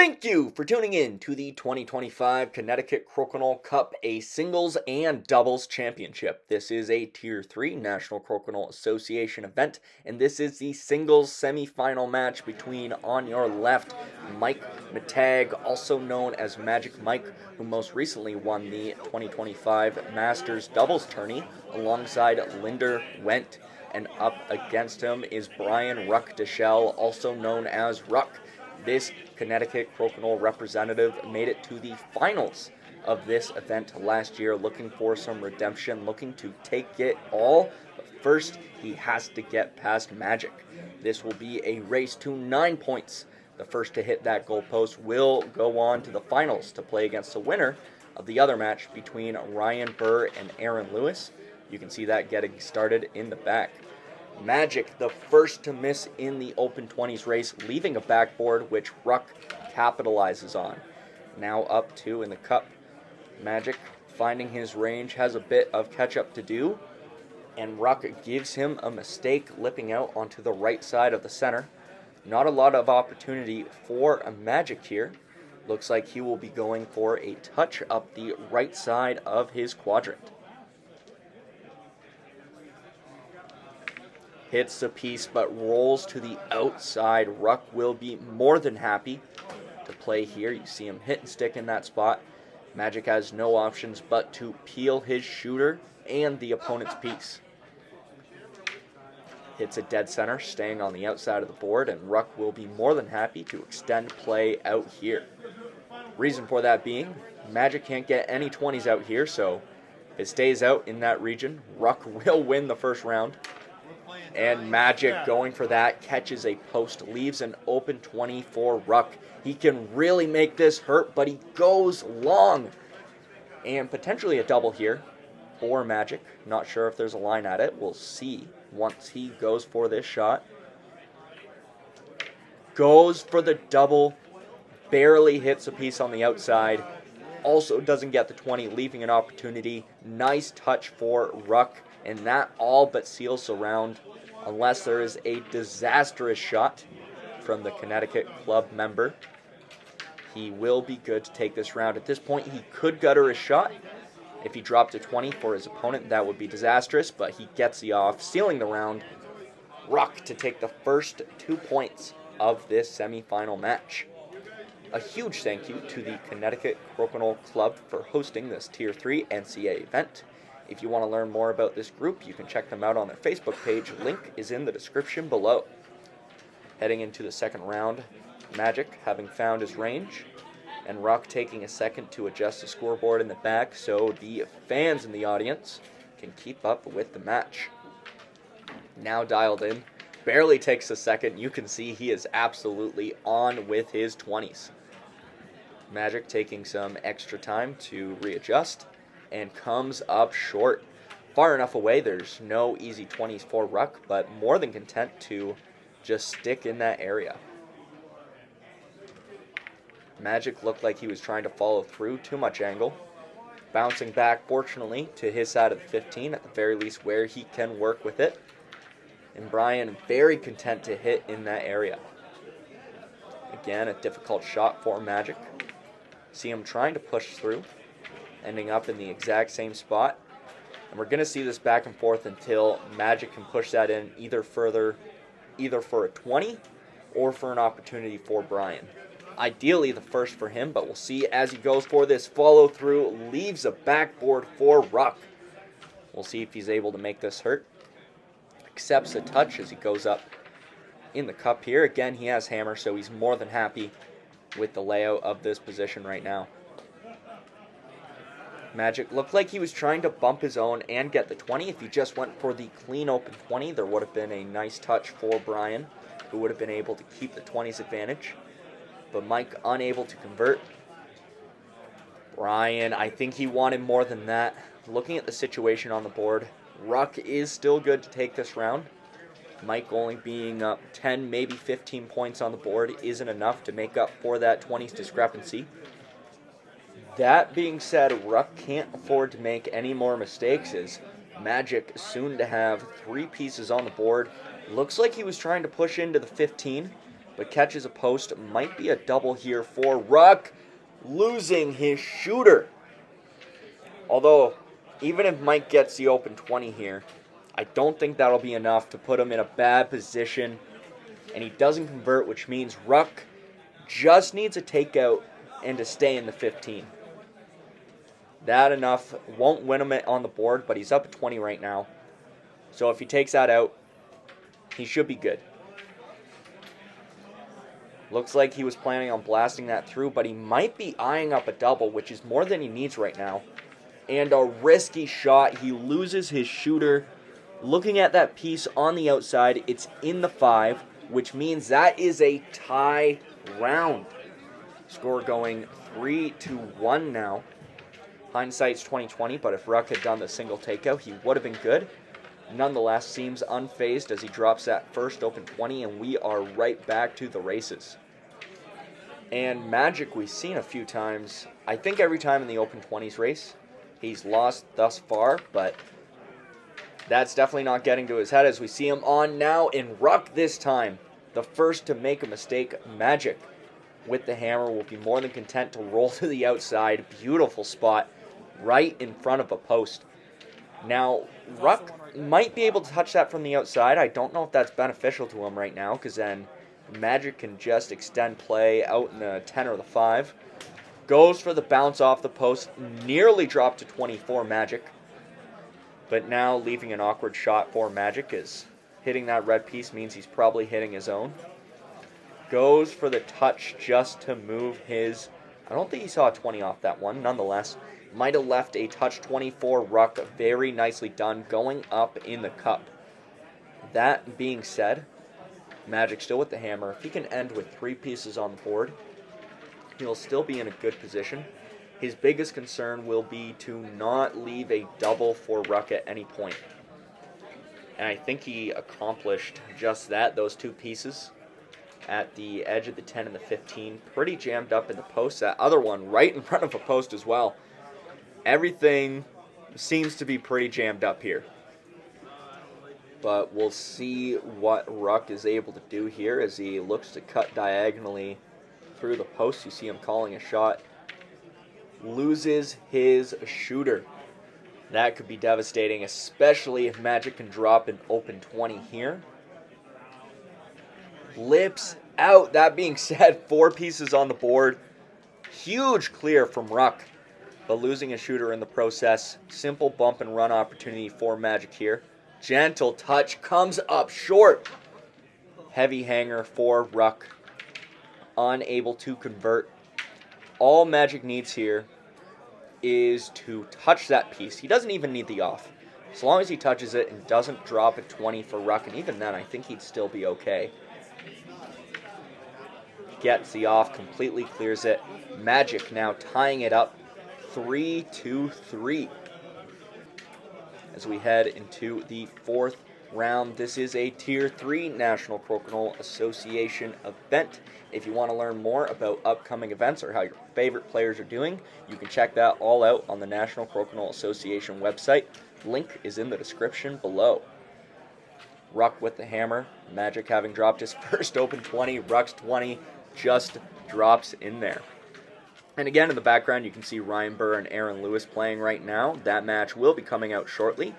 Thank you for tuning in to the 2025 Connecticut Crokinole Cup, a singles and doubles championship. This is a Tier 3 National Crokinole Association event, and this is the singles semifinal match between, on your left, Mike McTague, also known as Magic Mike, who most recently won the 2025 Masters doubles tourney alongside Linder Wendt. And up against him is Brian Ruchdeshcel, also known as Ruck. This Connecticut Crokinole representative made it to the finals of this event last year, looking for some redemption, looking to take it all. But first, he has to get past Magic. This will be a race to 9 points. The first to hit that goalpost will go on to the finals to play against the winner of the other match between Ryan Burr and Aaron Lewis. You can see that getting started in the back. Magic, the first to miss in the Open 20s race, leaving a backboard which Ruck capitalizes on. Now up 2 in the cup. Magic, finding his range, has a bit of catch-up to do, and Ruck gives him a mistake, lipping out onto the right side of the center. Not a lot of opportunity for a Magic here. Looks like he will be going for a touch up the right side of his quadrant. Hits the piece but rolls to the outside. Ruck will be more than happy to play here. You see him hit and stick in that spot. Magic has no options but to peel his shooter and the opponent's piece. Hits a dead center, staying on the outside of the board, and Ruck will be more than happy to extend play out here. Reason for that being, Magic can't get any 20s out here, so if it stays out in that region, Ruck will win the first round. And Magic going for that, catches a post, leaves an open 20 for Ruck. He can really make this hurt, but he goes long. And potentially a double here for Magic. Not sure if there's a line at it. We'll see once he goes for this shot. Goes for the double, barely hits a piece on the outside. Also doesn't get the 20, leaving an opportunity. Nice touch for Ruck, and that all but seals the round. Unless there is a disastrous shot from the Connecticut Club member, he will be good to take this round. At this point, he could gutter his shot. If he dropped a 20 for his opponent, that would be disastrous, but he gets the off, sealing the round. Ruck to take the first 2 points of this semifinal match. A huge thank you to the Connecticut Crokinole Club for hosting this Tier 3 NCAA event. If you want to learn more about this group, you can check them out on their Facebook page. Link is in the description below. Heading into the second round, Magic having found his range, and Ruck taking a second to adjust the scoreboard in the back so the fans in the audience can keep up with the match. Now dialed in, barely takes a second. You can see he is absolutely on with his 20s. Magic taking some extra time to readjust, and comes up short. Far enough away, there's no easy 20s for Ruck, but more than content to just stick in that area. Magic looked like he was trying to follow through, too much angle. Bouncing back, fortunately, to his side of the 15, at the very least where he can work with it. And Brian very content to hit in that area. Again, a difficult shot for Magic. See him trying to push through, ending up in the exact same spot. And we're going to see this back and forth until Magic can push that in either for a 20 or for an opportunity for Brian. Ideally the first for him, but we'll see as he goes for this follow through, leaves a backboard for Ruck. We'll see if he's able to make this hurt. Accepts a touch as he goes up in the cup here. Again, he has hammer, so he's more than happy with the layout of this position right now. Magic looked like he was trying to bump his own and get the 20. If he just went for the clean open 20, there would have been a nice touch for Brian, who would have been able to keep the 20's advantage. But Mike unable to convert. Brian, I think he wanted more than that. Looking at the situation on the board, Ruck is still good to take this round. Mike only being up 10, maybe 15 points on the board isn't enough to make up for that 20's discrepancy. That being said, Ruck can't afford to make any more mistakes as Magic soon to have 3 pieces on the board. Looks like he was trying to push into the 15, but catches a post. Might be a double here for Ruck, losing his shooter. Although, even if Mike gets the open 20 here, I don't think that'll be enough to put him in a bad position. And he doesn't convert, which means Ruck just needs a takeout and to stay in the 15. That enough won't win him on the board, but he's up at 20 right now. So if he takes that out, he should be good. Looks like he was planning on blasting that through, but he might be eyeing up a double, which is more than he needs right now. And a risky shot. He loses his shooter. Looking at that piece on the outside, it's in the 5, which means that is a tie round. Score going 3-1 now. Hindsight's 20/20, but if Ruck had done the single takeout, he would have been good. Nonetheless, seems unfazed as he drops that first open 20, and we are right back to the races. And Magic we've seen a few times. I think every time in the open 20s race, he's lost thus far, but that's definitely not getting to his head as we see him on now in Ruck this time. The first to make a mistake, Magic with the hammer will be more than content to roll to the outside. Beautiful spot right in front of a post. Now, Ruck might be able to touch that from the outside. I don't know if that's beneficial to him right now, because then Magic can just extend play out in the 10 or the 5. Goes for the bounce off the post, nearly dropped to 24 Magic. But now leaving an awkward shot for Magic, as hitting that red piece means he's probably hitting his own. Goes for the touch just to move his... I don't think he saw a 20 off that one. Nonetheless, might have left a touch 24 Ruck. Very nicely done, going up in the cup. That being said, Magic still with the hammer. If he can end with 3 pieces on the board, he'll still be in a good position. His biggest concern will be to not leave a double for Ruck at any point. And I think he accomplished just that, those 2 pieces at the edge of the 10 and the 15. Pretty jammed up in the post. That other one right in front of a post as well. Everything seems to be pretty jammed up here. But we'll see what Ruck is able to do here as he looks to cut diagonally through the post. You see him calling a shot. Loses his shooter. That could be devastating, especially if Magic can drop an open 20 here. Lips out. That being said, 4 pieces on the board. Huge clear from Ruck, but losing a shooter in the process. Simple bump and run opportunity for Magic here. Gentle touch comes up short. Heavy hanger for Ruck. Unable to convert. All Magic needs here is to touch that piece. He doesn't even need the off. As long as he touches it and doesn't drop a 20 for Ruck, and even then I think he'd still be okay. Gets the off, completely clears it. Magic now tying it up 3-3. As we head into the 4th round, this is a Tier 3 National Crokinole Association event. If you want to learn more about upcoming events or how your favorite players are doing, you can check that all out on the National Crokinole Association website. Link is in the description below. Ruck with the hammer. Magic having dropped his first open 20. Ruck's 20 just drops in there. And again, in the background, you can see Ryan Burr and Aaron Lewis playing right now. That match will be coming out shortly.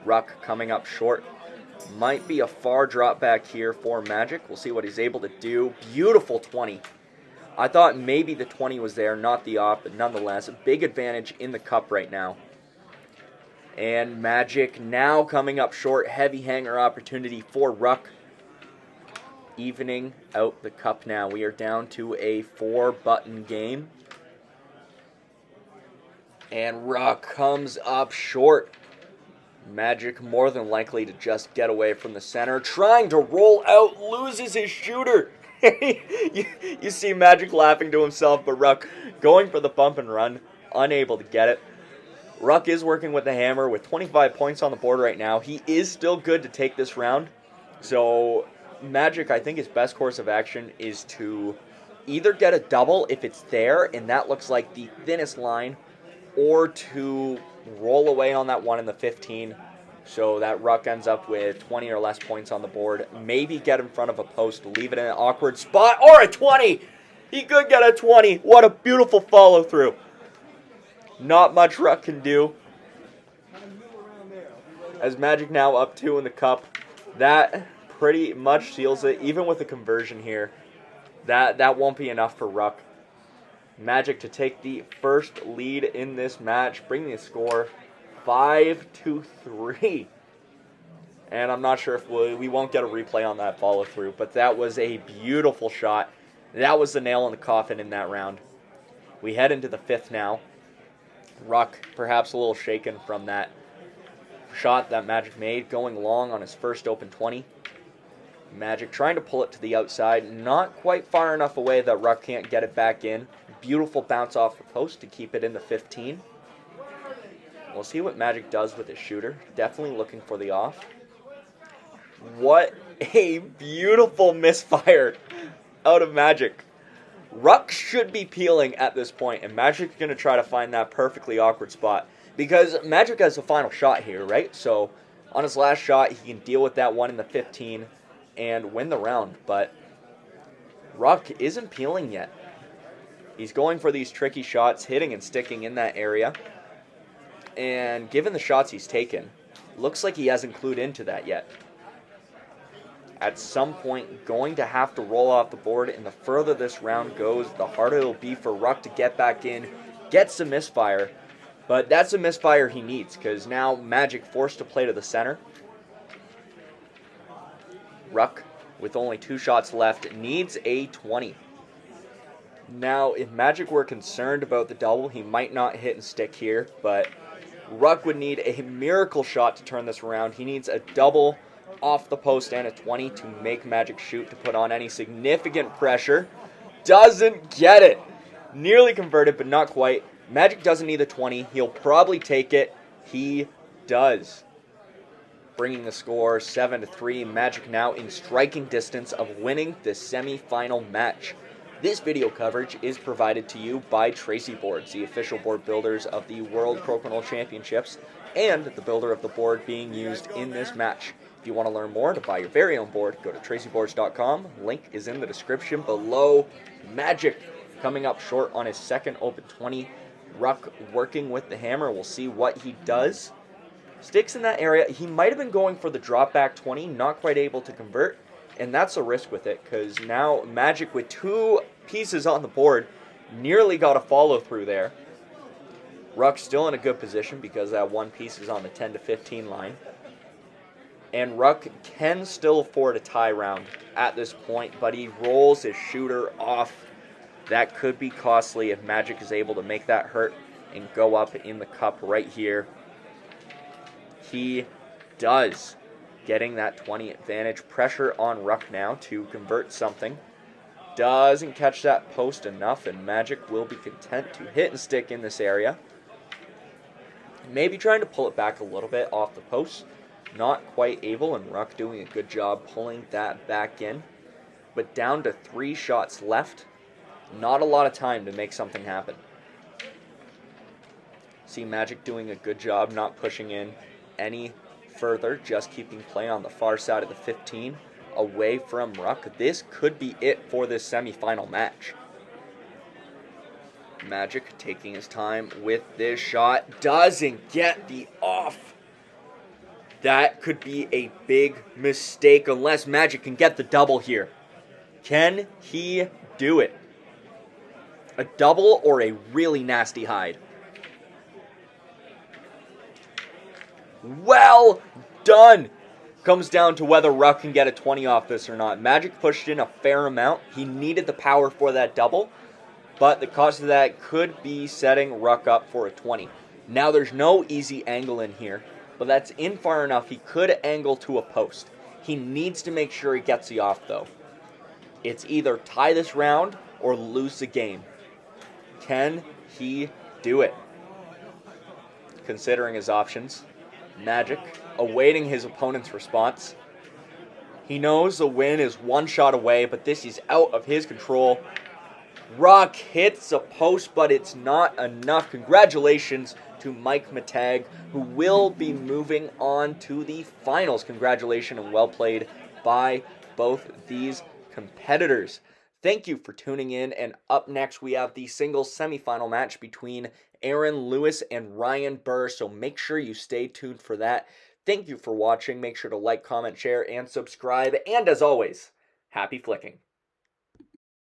Ruck coming up short. Might be a far drop back here for Magic. We'll see what he's able to do. Beautiful 20. I thought maybe the 20 was there, not the off, but nonetheless, a big advantage in the cup right now. And Magic now coming up short. Heavy hanger opportunity for Ruck. Evening out the cup now. We are down to a 4-button game. And Ruck comes up short. Magic more than likely to just get away from the center. Trying to roll out, loses his shooter. you see Magic laughing to himself, but Ruck going for the bump and run, unable to get it. Ruck is working with the hammer with 25 points on the board right now. He is still good to take this round. So Magic, I think his best course of action is to either get a double if it's there, and that looks like the thinnest line, or to roll away on that one in the 15, so that Ruck ends up with 20 or less points on the board. Maybe get in front of a post, leave it in an awkward spot, or a 20! He could get a 20. What a beautiful follow-through. Not much Ruck can do. As Magic now up 2 in the cup, that pretty much seals it. Even with a conversion here, that won't be enough for Ruck. Magic to take the first lead in this match, bringing the score 5-3. And I'm not sure if we won't get a replay on that follow-through, but that was a beautiful shot. That was the nail in the coffin in that round. We head into the 5th now. Ruck perhaps a little shaken from that shot that Magic made, going long on his first open 20. Magic trying to pull it to the outside, not quite far enough away that Ruck can't get it back in. Beautiful bounce off the post to keep it in the 15. We'll see what Magic does with his shooter. Definitely looking for the off. What a beautiful misfire out of Magic. Ruck should be peeling at this point, and Magic's going to try to find that perfectly awkward spot. Because Magic has the final shot here, right? So on his last shot, he can deal with that one in the 15 and win the round. But Ruck isn't peeling yet. He's going for these tricky shots, hitting and sticking in that area. And given the shots he's taken, looks like he hasn't clued into that yet. At some point, going to have to roll off the board, and the further this round goes, the harder it'll be for Ruck to get back in, get some misfire. But that's a misfire he needs, because now Magic forced to play to the center. Ruck, with only 2 shots left, needs a 20. Now, if Magic were concerned about the double, he might not hit and stick here, but Ruck would need a miracle shot to turn this around. He needs a double off the post and a 20 to make Magic shoot to put on any significant pressure. Doesn't get it. Nearly converted, but not quite. Magic doesn't need the 20. He'll probably take it. He does. Bringing the score 7-3. Magic now in striking distance of winning the semifinal match. This video coverage is provided to you by Tracey Boards, the official board builders of the World Crokinole Championships, and the builder of the board being used in this match. If you want to learn more to buy your very own board, go to traceyboards.com. Link is in the description below. Magic coming up short on his second open 20. Ruck working with the hammer. We'll see what he does. Sticks in that area. He might have been going for the drop back 20, not quite able to convert. And that's a risk with it, because now Magic with 2 pieces on the board nearly got a follow through there. Ruck's still in a good position because that 1 piece is on the 10 to 15 line. And Ruck can still afford a tie round at this point, but he rolls his shooter off. That could be costly if Magic is able to make that hurt and go up in the cup right here. He does. Getting that 20 advantage. Pressure on Ruck now to convert something. Doesn't catch that post enough, and Magic will be content to hit and stick in this area. Maybe trying to pull it back a little bit off the post. Not quite able, and Ruck doing a good job pulling that back in. But down to 3 shots left. Not a lot of time to make something happen. See Magic doing a good job not pushing in any further, just keeping play on the far side of the 15 away from Ruck. This could be it for this semifinal match. Magic taking his time with this shot. Doesn't get the off. That could be a big mistake unless Magic can get the double here. Can he do it? A double or a really nasty hide? Well done! Comes down to whether Ruck can get a 20 off this or not. Magic pushed in a fair amount. He needed the power for that double, but the cost of that could be setting Ruck up for a 20. Now there's no easy angle in here, but that's in far enough. He could angle to a post. He needs to make sure he gets the off though. It's either tie this round or lose the game. Can he do it? Considering his options, Magic awaiting his opponent's response. He knows the win is 1 shot away, but this is out of his control. Ruck hits a post, but it's not enough. Congratulations to Mike McTague, who will be moving on to the finals. Congratulations and well played by both these competitors. Thank you for tuning in, and up next we have the singles semifinal match between Aaron Lewis and Ryan Burr, so make sure you stay tuned for that. Thank you for watching. Make sure to like, comment, share, and subscribe, and as always, happy flicking.